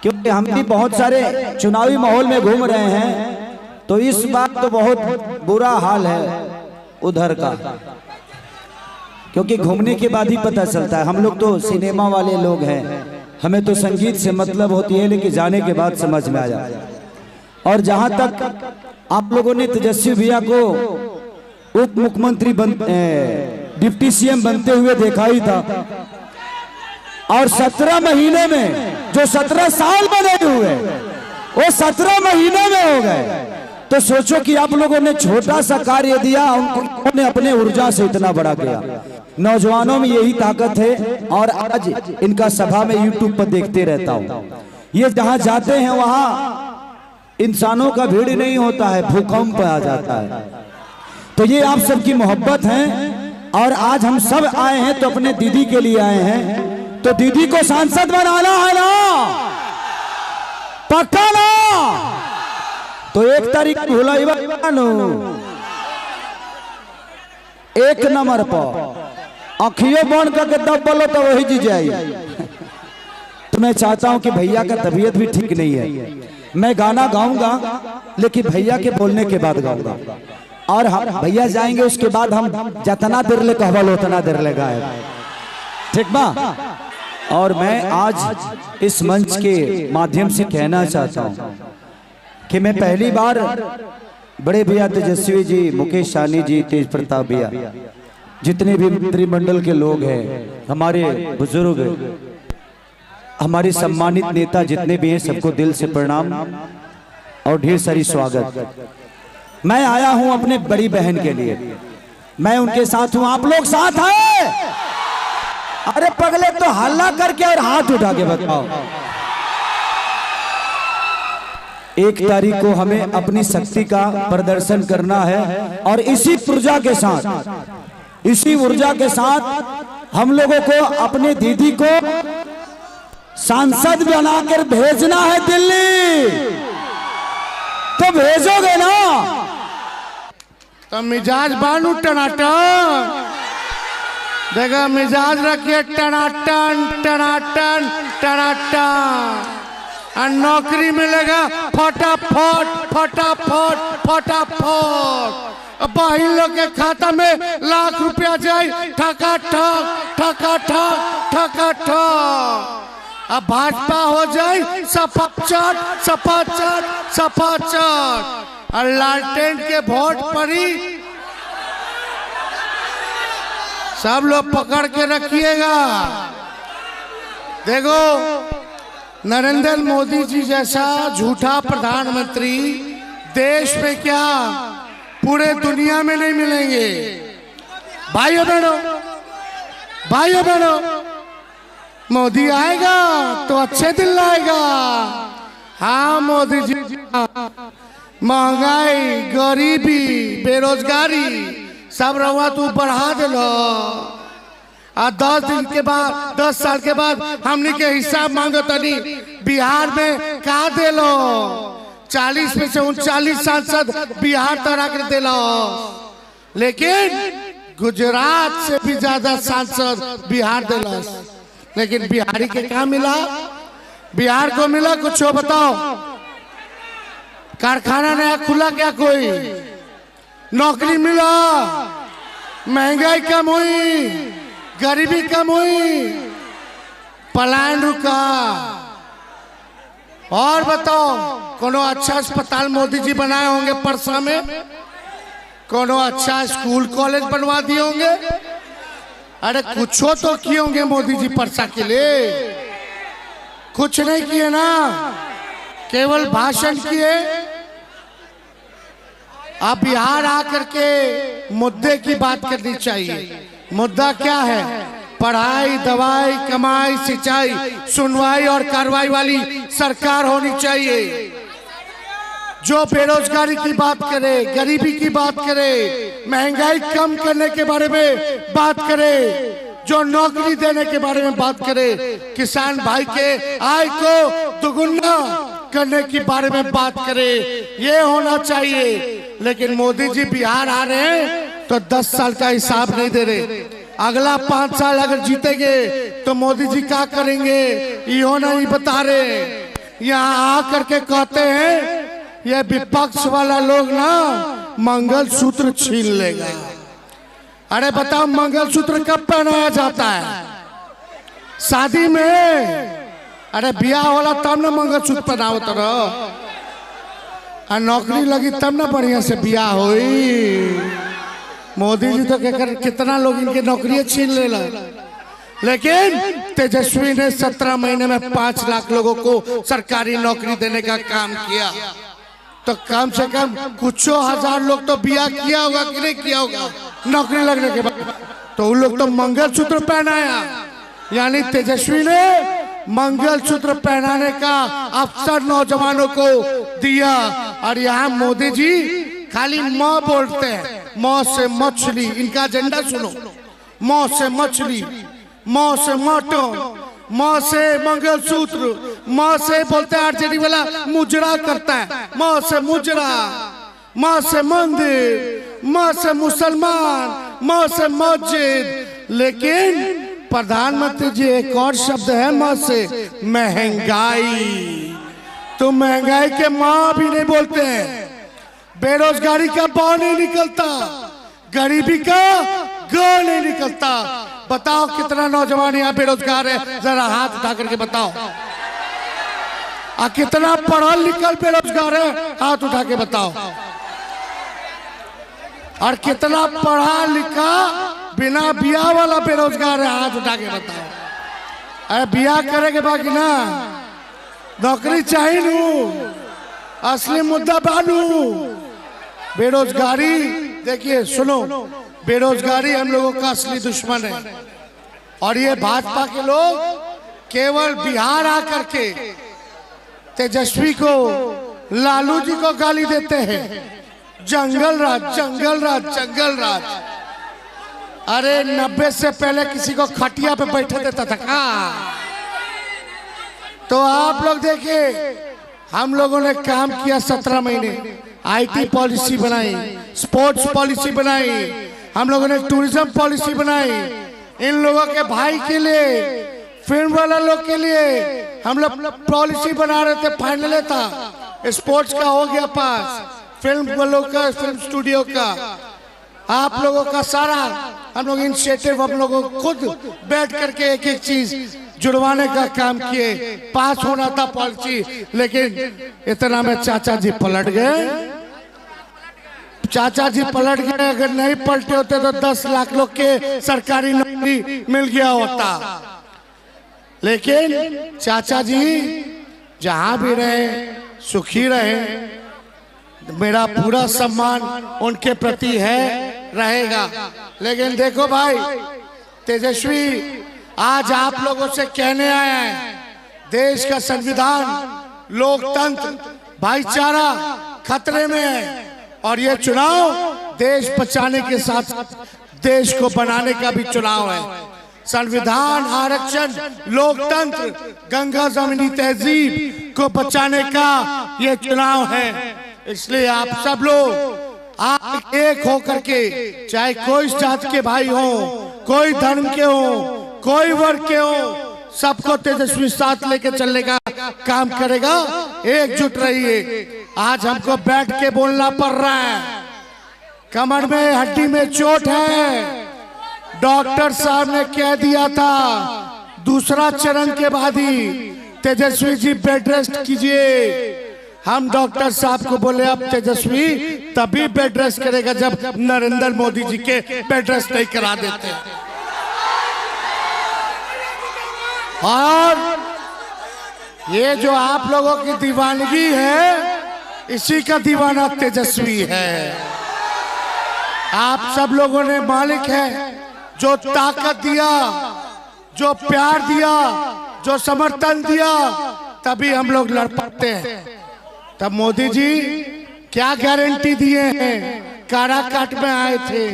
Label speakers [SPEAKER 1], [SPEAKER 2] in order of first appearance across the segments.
[SPEAKER 1] क्योंकि हम भी बहुत सारे चुनावी माहौल में घूम रहे हैं, तो इस बार तो बहुत बुरा हाल है उधर का, क्योंकि घूमने के बाद ही पता चलता है। हम लोग तो सिनेमा वाले लोग हैं, हमें तो संगीत से मतलब होती है, लेकिन जाने के बाद समझ में आया। और जहां तक आप लोगों ने तेजस्वी भैया को उप मुख्यमंत्री डिप्टी सीएम बनते हुए देखा ही था, और 17 महीने में जो 17 साल बने हुए वो 17 महीने में हो गए। तो सोचो कि आप लोगों ने छोटा सा कार्य दिया, उन्होंने अपने ऊर्जा से इतना बड़ा किया। नौजवानों में यही ताकत है, और आज इनका सभा में यूट्यूब पर देखते रहता हूँ। ये जहाँ जाते हैं वहाँ इंसानों का भीड़ नहीं होता है, भूकंप आ जाता है। तो ये आप सबकी मोहब्बत है, और आज हम सब आए हैं तो अपने दीदी के लिए आए हैं। तो दीदी को सांसद बनाना है ना, पक्का ना? तो 1 तारीख भुलाई 1 नंबर पर अखियों बंद करके दब बोलो तो वही जी जाए। तो मैं चाहता हूं कि भैया का तबीयत भी ठीक नहीं है, मैं गाना गाऊंगा लेकिन भैया के बोलने के बाद गाऊंगा, और हम भैया जाएंगे उसके बाद हम जितना देर ले कहबल उतना देर ले गाए, ठीक बा? और मैं आज इस मंच के माध्यम से कहना चाहता हूं कि मैं पहली बार बड़े भैया तेजस्वी जी, मुकेश सहनी जी, तेज प्रताप भैया, जितने भी मंत्रिमंडल के लोग हैं, हमारे बुजुर्ग, हमारे सम्मानित नेता जितने भी हैं, सबको दिल से प्रणाम और ढेर सारी स्वागत। मैं आया हूं अपने बड़ी बहन के लिए, मैं उनके साथ हूं, आप लोग साथ हैं? अरे पगले तो हल्ला करके और हाथ उठा के बताओ। 1 तारीख को हमें अपनी शक्ति का प्रदर्शन करना है, और इसी ऊर्जा के साथ हम लोगों को अपने दीदी को सांसद बनाकर भेजना है दिल्ली। तो भेजोगे ना?
[SPEAKER 2] तो मिजाज बानू टनाटन, देखा मिजाज रखिए टनाटन टनाटन टनाटन, और नौकरी मिलेगा फटाफट फटाफट फटाफट। बहन लोग के खाता में लाख रुपया जाए ठका ठक ठका ठक ठका ठक। अब भाजपा हो जाए सपाचट सपाचट सपाचट, और लालटेन के वोट पड़ी सब लोग पकड़ के रखिएगा। देखो, नरेंद्र मोदी जी जैसा झूठा प्रधानमंत्री देश में क्या पूरे दुनिया में नहीं मिलेंगे। भाइयों बहनों, मोदी आएगा तो अच्छे दिन लाएगा। हाँ मोदी जी, महंगाई, गरीबी, बेरोजगारी सब रवा तू बढ़ा दिलो, और 10 दिन के बाद 10 साल के बाद हमने के हिसाब मांगो तनी बिहार में का दिलो। 40 में से 39 सांसद बिहार तरह के दिलो, लेकिन गुजरात से भी ज्यादा सांसद बिहार दिलो। लेकिन बिहारी के क्या मिला? बिहार को मिला कुछ हो बताओ? कारखाना नया खुला क्या? कोई नौकरी मिला? महंगाई कम हुई? गरीबी कम हुई? पलायन रुका? और बताओ, कोनो अच्छा अस्पताल मोदी जी बनाए होंगे परसा में? कोनो अच्छा स्कूल कॉलेज बनवा दिए होंगे? अरे कुछ तो किए होंगे मोदी जी परसा के लिए? कुछ नहीं किए ना, केवल भाषण किए। अब बिहार आकर के मुद्दे की बात करनी चाहिए। मुद्दा क्या है? पढ़ाई, दवाई, कमाई, सिंचाई, सुनवाई और कार्रवाई वाली सरकार होनी चाहिए, जो बेरोजगारी की बात करे, गरीबी की बात करे, महंगाई कम करने के बारे में बात करे, जो नौकरी देने के बारे में बात करे, किसान भाई के आय को दुगुना करने के बारे में बात करे। ये होना चाहिए। लेकिन मोदी जी बिहार आ रहे हैं तो 10 साल का हिसाब नहीं दे रहे। अगला 5 साल अगर जीतेंगे तो मोदी जी क्या करेंगे यो नहीं बता रहे। यहाँ आ करके कहते हैं ये विपक्ष वाला लोग ना मंगलसूत्र छीन लेगा। अरे बताओ मंगलसूत्र कब पहनाया जाता है? शादी में। अरे ब्याह वाला तब ना मंगलसूत्र पहनाओ तो नौकरी लगी तब ना बढ़िया से ब्याह होई। मोदी जी तो कितना लोग इनके नौकरियां छीन ले। लेकिन तेजस्वी ने 17 महीने में 5 लाख लोगों को सरकारी नौकरी देने का काम किया। तो कम से कम कुछ हजार लोग तो ब्याह किया होगा कि नहीं किया होगा नौकरी लगने के बाद। तो उन लोग तो मंगलसूत्र पहनाया, यानी तेजस्वी ने मंगलसूत्र पहनाने का अवसर नौजवानों को दिया। और यहाँ मोदी जी खाली मौ बोलते हैं, मौ से मछली। इनका एजेंडा सुनो, मौ से मछली, मौ से मटन, मौ से मंगलसूत्र, मौ से बोलते हैं आरजेडी वाला मुजरा करता है, मौ से मुजरा, मौ से मंदिर, मौ से मुसलमान, मौ से मस्जिद। लेकिन प्रधानमंत्री जी एक और शब्द है मौ से, महंगाई। तो महंगाई के माँ भी नहीं बोलते हैं। बेरोजगारी का बाव नहीं निकलता, गरीबी का ग नहीं निकलता। बताओ कितना नौजवान यहाँ बेरोजगार है, जरा हाथ उठा करके बताओ। कितना पढ़ा लिखा बेरोजगार है, हाथ उठा के बताओ। और कितना पढ़ा लिखा बिना ब्याह वाला बेरोजगार है, हाथ उठा के बताओ। अरे ब्याह करेंगे बाकी ना, नौकरी चाहिए नू, असली मुद्दा बानू बेरोजगारी। देखिए सुनो, बेरोजगारी हम लोगों का असली दुश्मन है। और ये भाजपा के लोग केवल बिहार आकर के तेजस्वी को, लालू जी को गाली देते हैं, जंगल राज, जंगल राज, जंगल राज। अरे 90 से पहले किसी को खटिया पे बैठे देता था क्या? तो आप लोग देखिए, हम लोगों ने काम किया 17 महीने, आईटी पॉलिसी बनाई, स्पोर्ट्स पॉलिसी बनाई, हम लोगों ने टूरिज्म पॉलिसी बनाई। इन लोगों के भाई के लिए, फिल्म वाला लोग के लिए हम लोग पॉलिसी बना रहे थे। फाइनल था, स्पोर्ट्स का हो गया पास, फिल्म वालों का, फिल्म स्टूडियो का, आप लोगों का सारा हम लोग इनिशिएटिव, हम लोगों खुद बैठ करके एक एक चीज जुड़वाने का काम किए। पास होना था पॉलिसी, लेकिन इतना में चाचा जी पलट गए। चाचा जी पलट गए, अगर नहीं पलटे होते तो 10 लाख लोग के सरकारी नौकरी मिल गया होता। लेकिन चाचा जी जहां भी रहे सुखी रहे, मेरा पूरा सम्मान उनके प्रति है, रहेगा। लेकिन देखो भाई, तेजस्वी आज आप लोगों से कहने आया है, देश का संविधान, लोकतंत्र, भाईचारा खतरे में है। और ये चुनाव देश बचाने के साथ देश को बनाने का भी चुनाव है। संविधान, आरक्षण, लोकतंत्र, गंगा जमीनी तहजीब को बचाने का ये चुनाव है। इसलिए आप सब लोग आप एक होकर के, चाहे कोई जात के भाई हो, कोई धर्म के हो, कोई वर्ग के हो, सबको तेजस्वी साथ लेके चलने का काम करेगा। एकजुट रहिए। आज हमको बैठ के बोलना पड़ रहा है, कमर में हड्डी में चोट है। डॉक्टर साहब ने कह दिया था दूसरा चरण के बाद ही तेजस्वी जी बेड रेस्ट कीजिए। हम डॉक्टर साहब को बोले अब तेजस्वी तभी बेड रेस्ट करेगा जब नरेंद्र मोदी जी के बेड रेस्ट नहीं करा देते। और ये जो आप लोगों की दीवानगी है, इसी का दीवाना तेजस्वी है। आप सब लोगों ने मालिक है, जो ताकत दिया, जो प्यार दिया, जो समर्थन दिया, तभी हम लोग लड़ पाते हैं। तब मोदी जी क्या गारंटी दिए हैं? काराकाट में आए थे,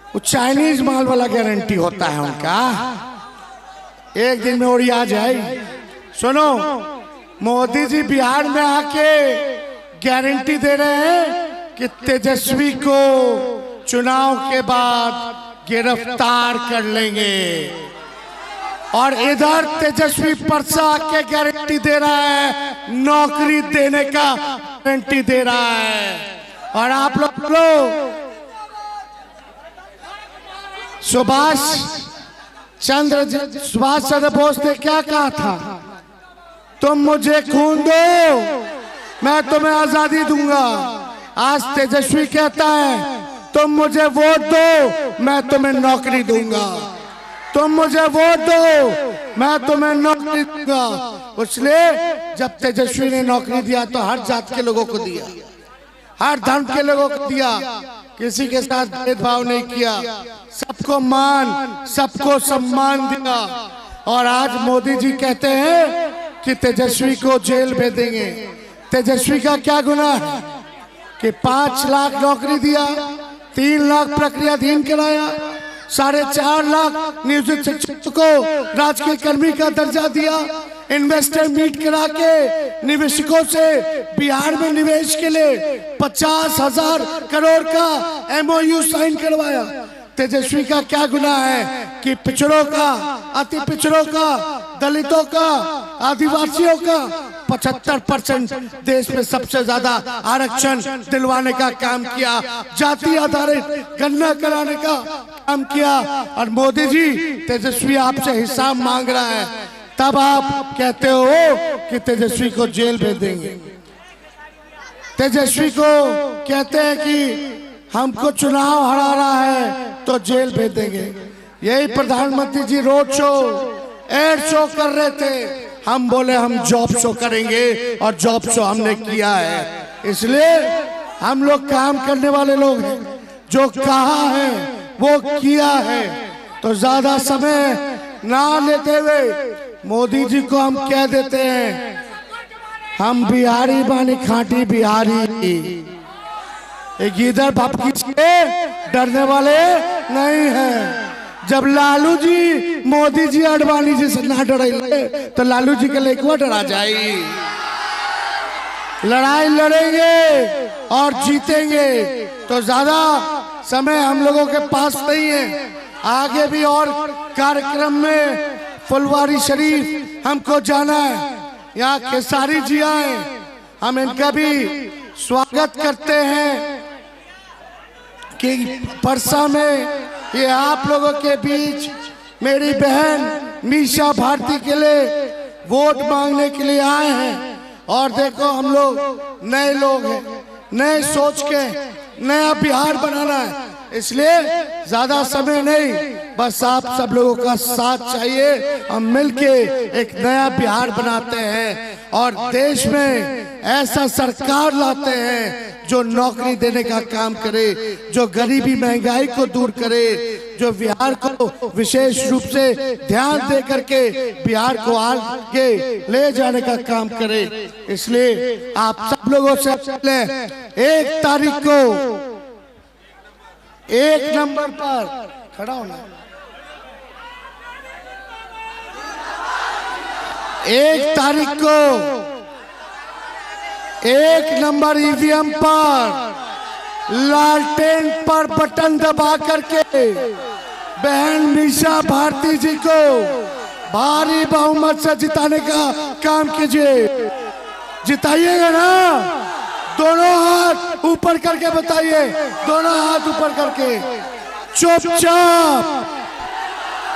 [SPEAKER 2] वो चाइनीज माल वाला गारंटी होता है उनका, एक दिन में उड़ी आ जाए। सुनो, मोदी जी बिहार में आके गारंटी दे रहे हैं कि तेजस्वी को चुनाव के बाद गिरफ्तार कर लेंगे। और इधर तेजस्वी परसा के गारंटी दे रहा है, नौकरी देने का गारंटी दे रहा है। और आप लोग सुभाष चंद्र बोस ने क्या कहा था? तुम मुझे खून दो, मैं तुम्हें आजादी दूंगा। आज तेजस्वी कहता है तुम मुझे वोट दो, मैं तुम्हें नौकरी दूंगा। तुम मुझे वोट दो, मैं तुम्हें नौकरी दूंगा। इसलिए जब तेजस्वी ने नौकरी दिया तो हर जात के लोगों को दिया, हर धर्म के लोगों को दिया, किसी के साथ भेदभाव नहीं किया, सबको मान, सबको सम्मान दिया। और आज मोदी जी कहते हैं कि तेजस्वी को जेल भेजेंगे। तेजस्वी का क्या गुनाह है कि 5 लाख नौकरी दिया, 3 लाख प्रक्रियाधीन कराया, 4.5 लाख नियोजित शिक्षक को राजकीय कर्मी का दर्जा दिया, इन्वेस्टर मीट करा के निवेशकों से बिहार में निवेश के लिए 50,000 करोड़ का MOU साइन करवाया। तेजस्वी का क्या गुनाह है कि पिछड़ों का, अति पिछड़ों का, दलितों का, आदिवासियों का 75% देश में सबसे ज्यादा आरक्षण दिलवाने का काम किया, जाति आधारित गणना कराने का काम किया। और मोदी जी तेजस्वी आपसे हिसाब मांग रहा है, तब आप कहते हो कि तेजस्वी को जेल भेज देंगे। तेजस्वी को कहते हैं कि हमको चुनाव हरा रहा है तो जेल भेज देंगे। यही प्रधानमंत्री जी रोड शो, एयर शो कर रहे थे, हम बोले हम जॉब शो करेंगे और जॉब शो हमने किया है। इसलिए हम लोग काम करने वाले लोग हैं, जो कहा है वो किया है। तो ज्यादा समय ना लेते हुए मोदी जी को हम कह देते हैं, हम बिहारी बानी, खाटी बिहारी, इधर भपकी से डरने वाले नहीं हैं। जब लालू जी मोदी जी अडवाणी जी से ना डरे तो लालू जी के लिए क्यों डरा जाए? लड़ाई लड़ेंगे और जीतेंगे। तो ज्यादा समय हम लोगों के पास नहीं है, आगे भी और कार्यक्रम में फुलवारी शरीफ हमको जाना है, यहाँ खेसारी जी आए, हम इनका भी स्वागत करते हैं कि परसा में ये आप लोगों के बीच मेरी बहन मीशा भारती के लिए वोट मांगने के लिए आए हैं। और देखो हम लोग नए लोग हैं, नए सोच के नया बिहार बनाना है, इसलिए ज्यादा समय नहीं, बस आप सब लोगों का साथ चाहिए। हम मिलके एक नया बिहार बनाते हैं और देश में ऐसा सरकार लाते हैं जो नौकरी देने का काम करे, जो गरीबी महंगाई को दूर करे, जो बिहार को विशेष रूप से ध्यान दे करके बिहार को आगे ले जाने का काम करे। इसलिए आप सब लोगों से पहले 1 तारीख को 1 नंबर पर खड़ा होना, 1 तारीख को 1 नंबर ईवीएम पर लालटेन पर बटन दबा करके बहन मीशा भारती जी को भारी बहुमत से जिताने का काम कीजिए। जिताइएगा ना? दोनों हाथ ऊपर करके बताइए, दोनों हाथ ऊपर करके। चुपचाप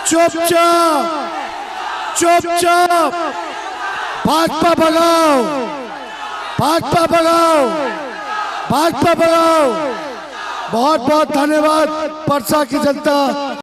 [SPEAKER 2] चुपचाप चुपचाप भाजपा भगाओ, भाजपा भगाओ, भाजपा भगाओ। बहुत बहुत धन्यवाद परसा की जनता।